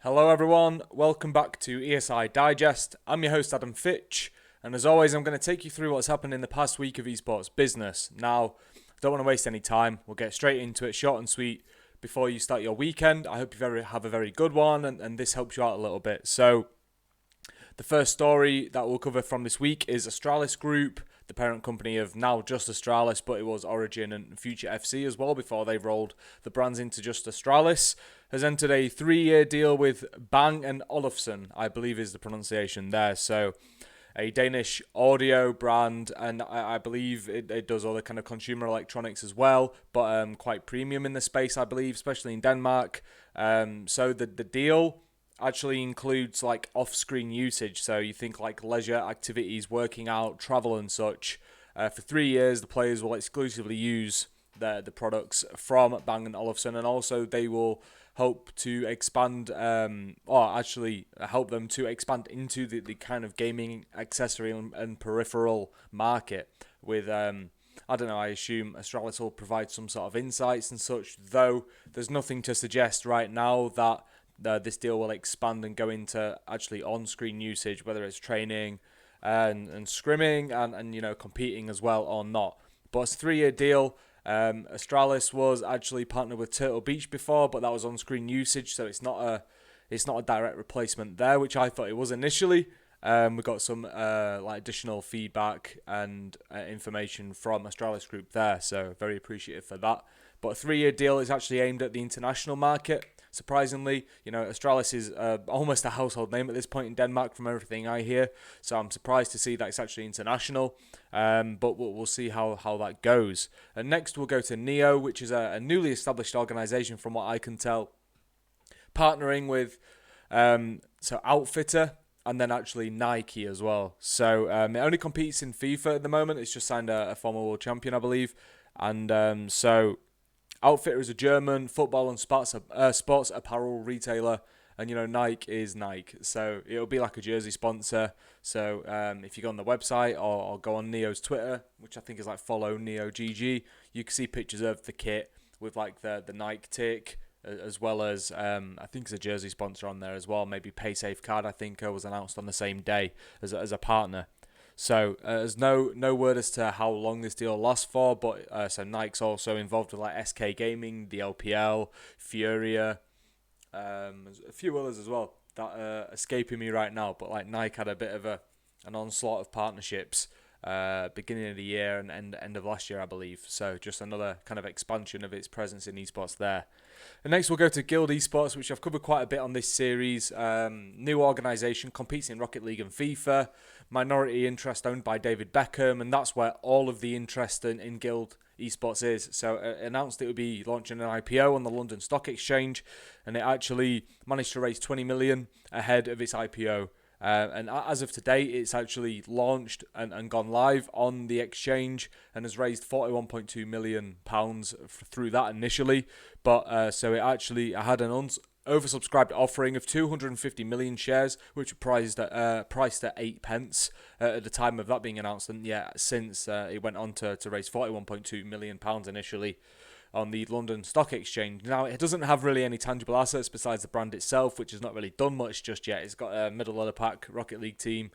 Hello everyone, welcome back to ESI Digest. I'm your host Adam Fitch, and as always I'm going to take you through what's happened in the past week of esports business. Now, don't want to waste any time, we'll get straight into it, short and sweet, before you start your weekend. I hope you have a very good one, and this helps you out a little bit. So, the first story that we'll cover from this week is Astralis Group, the parent company of now just Astralis, but it was Origin and Future FC as well before they rolled the brands into just Astralis, has entered a 3-year deal with Bang Olufsen, I believe is the pronunciation there. So a Danish audio brand, and I believe it does other kind of consumer electronics as well, but quite premium in the space, I believe, especially in Denmark. So the deal actually includes like off-screen usage, so you think like leisure activities, working out, travel and such. For 3 years the players will exclusively use the products from Bang & Olufsen, and also they will hope to expand help them to expand into the kind of gaming accessory and peripheral market with I don't know, I assume Astralis will provide some sort of insights and such, though there's nothing to suggest right now that this deal will expand and go into actually on-screen usage, whether it's training and scrimming and you know, competing as well or not. But it's a 3-year deal. Astralis was actually partnered with Turtle Beach before, but that was on-screen usage, so it's not a direct replacement there, which I thought it was initially. We got some like additional feedback and information from Astralis Group there, so very appreciative for that. But a 3-year deal is actually aimed at the international market. Surprisingly, you know, Astralis is almost a household name at this point in Denmark from everything I hear. So I'm surprised to see that it's actually international. But we'll see how that goes. And next we'll go to Neo, which is a newly established organisation from what I can tell, partnering with Outfitter and then actually Nike as well. So it only competes in FIFA at the moment. It's just signed a former world champion, I believe. And so Outfitter is a German football and sports apparel retailer, and you know, Nike is Nike, so it'll be like a jersey sponsor. So if you go on the website or go on Neo's Twitter, which I think is like follow Neo GG, you can see pictures of the kit with like the Nike tick, as well as I think it's a jersey sponsor on there as well. Maybe PaySafeCard, I think, was announced on the same day as a partner. So there's no word as to how long this deal lasts for, but so Nike's also involved with like SK Gaming, the LPL, Furia, there's a few others as well that are escaping me right now. But like Nike had a bit of an onslaught of partnerships beginning of the year and end of last year, I believe. So just another kind of expansion of its presence in esports there. And next we'll go to Guild Esports, which I've covered quite a bit on this series. New organisation, competes in Rocket League and FIFA. Minority interest owned by David Beckham, and that's where all of the interest in Guild Esports is. So announced it would be launching an IPO on the London Stock Exchange, and it actually managed to raise 20 million ahead of its IPO. And as of today, it's actually launched and gone live on the exchange and has raised £41.2 million through that initially. But so it actually had an oversubscribed offering of 250 million shares, which were priced at 8 pence at the time of that being announced. And yeah, since it went on to raise £41.2 million initially on the London Stock Exchange. Now, it doesn't have really any tangible assets besides the brand itself, which has not really done much just yet. It's got a middle of the pack Rocket League team,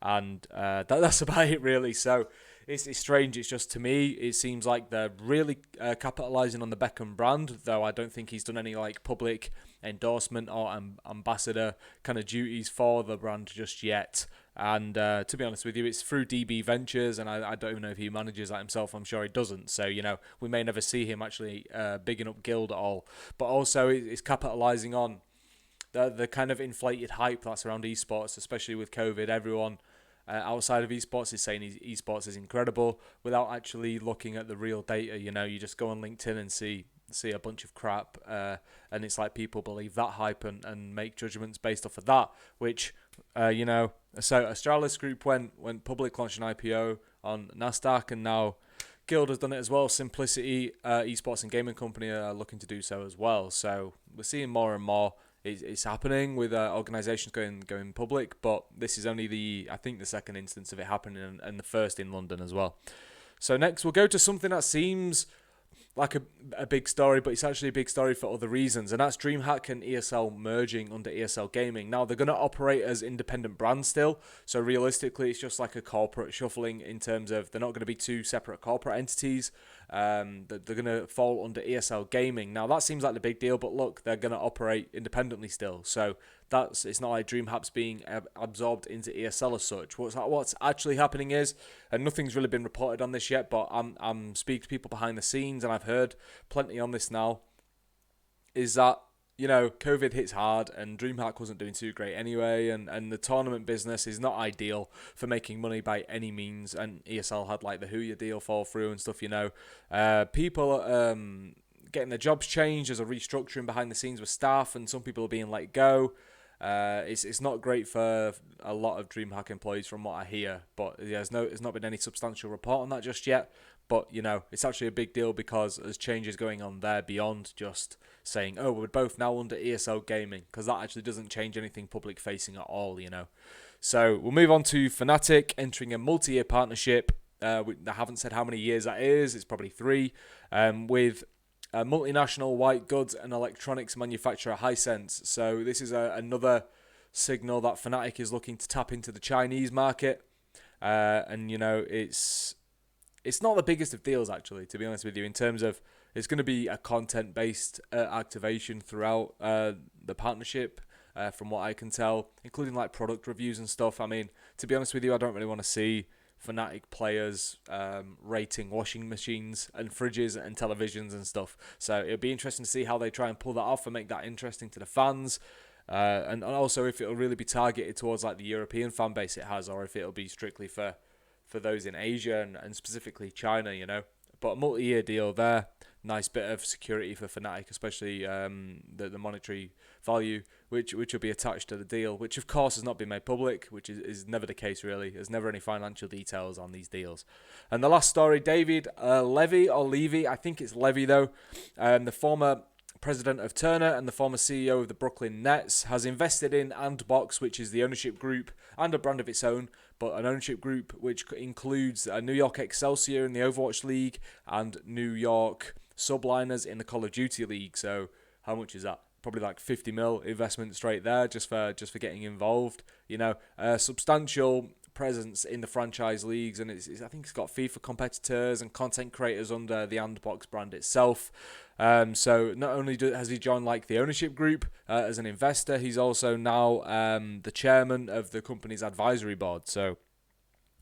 and that's about it really. So it's strange. It's just, to me, it seems like they're really capitalising on the Beckham brand, though I don't think he's done any like public endorsement or ambassador kind of duties for the brand just yet. And to be honest with you, it's through DB Ventures, and I don't even know if he manages that himself. I'm sure he doesn't. So, you know, we may never see him actually bigging up Guild at all. But also, it's capitalising on the kind of inflated hype that's around esports, especially with COVID. Everyone outside of esports is saying esports is incredible without actually looking at the real data. You know, you just go on LinkedIn and see a bunch of crap, and it's like people believe that hype and make judgments based off of that, which you know. So Astralis Group went public, launched an IPO on Nasdaq, and now Guild has done it as well. Simplicity Esports and Gaming Company are looking to do so as well. So we're seeing more and more it's happening with organisations going public, but this is only I think the second instance of it happening, and the first in London as well. So next we'll go to something that seems like a big story, but it's actually a big story for other reasons, and that's Dreamhack and ESL merging under ESL Gaming. Now, they're going to operate as independent brands still, so realistically, it's just like a corporate shuffling in terms of they're not going to be two separate corporate entities. They're going to fall under ESL Gaming. Now, that seems like the big deal, but look, they're going to operate independently still, so it's not like Dreamhack's being absorbed into ESL as such. What's actually happening is, and nothing's really been reported on this yet, but I'm speaking to people behind the scenes, and I've heard plenty on this now, is that, you know, COVID hits hard, and Dreamhack wasn't doing too great anyway, and the tournament business is not ideal for making money by any means, and ESL had like the Huya deal fall through and stuff, you know. People getting their jobs changed, there's a restructuring behind the scenes with staff, and some people are being let go. It's not great for a lot of Dreamhack employees from what I hear, but yeah, there's not been any substantial report on that just yet. But, you know, it's actually a big deal because there's changes going on there beyond just saying, oh, we're both now under ESL Gaming, because that actually doesn't change anything public facing at all, you know. So we'll move on to Fnatic entering a multi-year partnership. They haven't said how many years that is. It's probably 3, with a multinational white goods and electronics manufacturer Hisense. So this is another signal that Fnatic is looking to tap into the Chinese market. And, you know, it's not the biggest of deals, actually, to be honest with you, in terms of it's going to be a content-based activation throughout the partnership, from what I can tell, including like product reviews and stuff. I mean, to be honest with you, I don't really want to see Fnatic players rating washing machines and fridges and televisions and stuff. So it'll be interesting to see how they try and pull that off and make that interesting to the fans. And also if it'll really be targeted towards like the European fan base it has, or if it'll be strictly for those in Asia and specifically China, you know. But a multi-year deal there, nice bit of security for Fnatic, especially the monetary value, which will be attached to the deal, which of course has not been made public, which is never the case really. There's never any financial details on these deals. And the last story, David Levy, I think it's Levy though, the former president of Turner and the former CEO of the Brooklyn Nets, has invested in Andbox, which is the ownership group and a brand of its own, but an ownership group which includes New York Excelsior in the Overwatch League and New York Subliners in the Call of Duty League. So how much is that? Probably like 50 mil investment straight there just for getting involved. You know, substantial presence in the franchise leagues, and I think it's got FIFA competitors and content creators under the Andbox brand itself. So not only has he joined like the ownership group as an investor, he's also now the chairman of the company's advisory board. So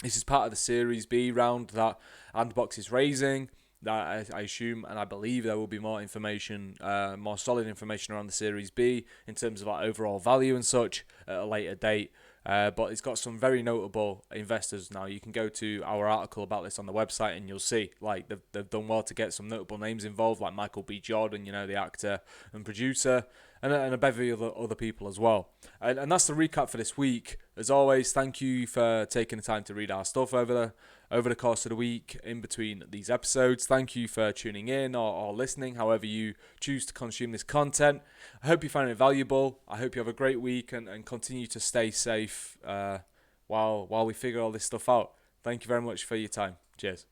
this is part of the Series B round that Andbox is raising. That I assume and I believe there will be more information, more solid information around the Series B in terms of like overall value and such at a later date. But it's got some very notable investors now. You can go to our article about this on the website and you'll see like they've done well to get some notable names involved, like Michael B. Jordan, you know, the actor and producer, and a bevy of other people as well. And that's the recap for this week. As always, thank you for taking the time to read our stuff over the course of the week in between these episodes. Thank you for tuning in or listening, however you choose to consume this content. I hope you found it valuable. I hope you have a great week and continue to stay safe while we figure all this stuff out. Thank you very much for your time. Cheers.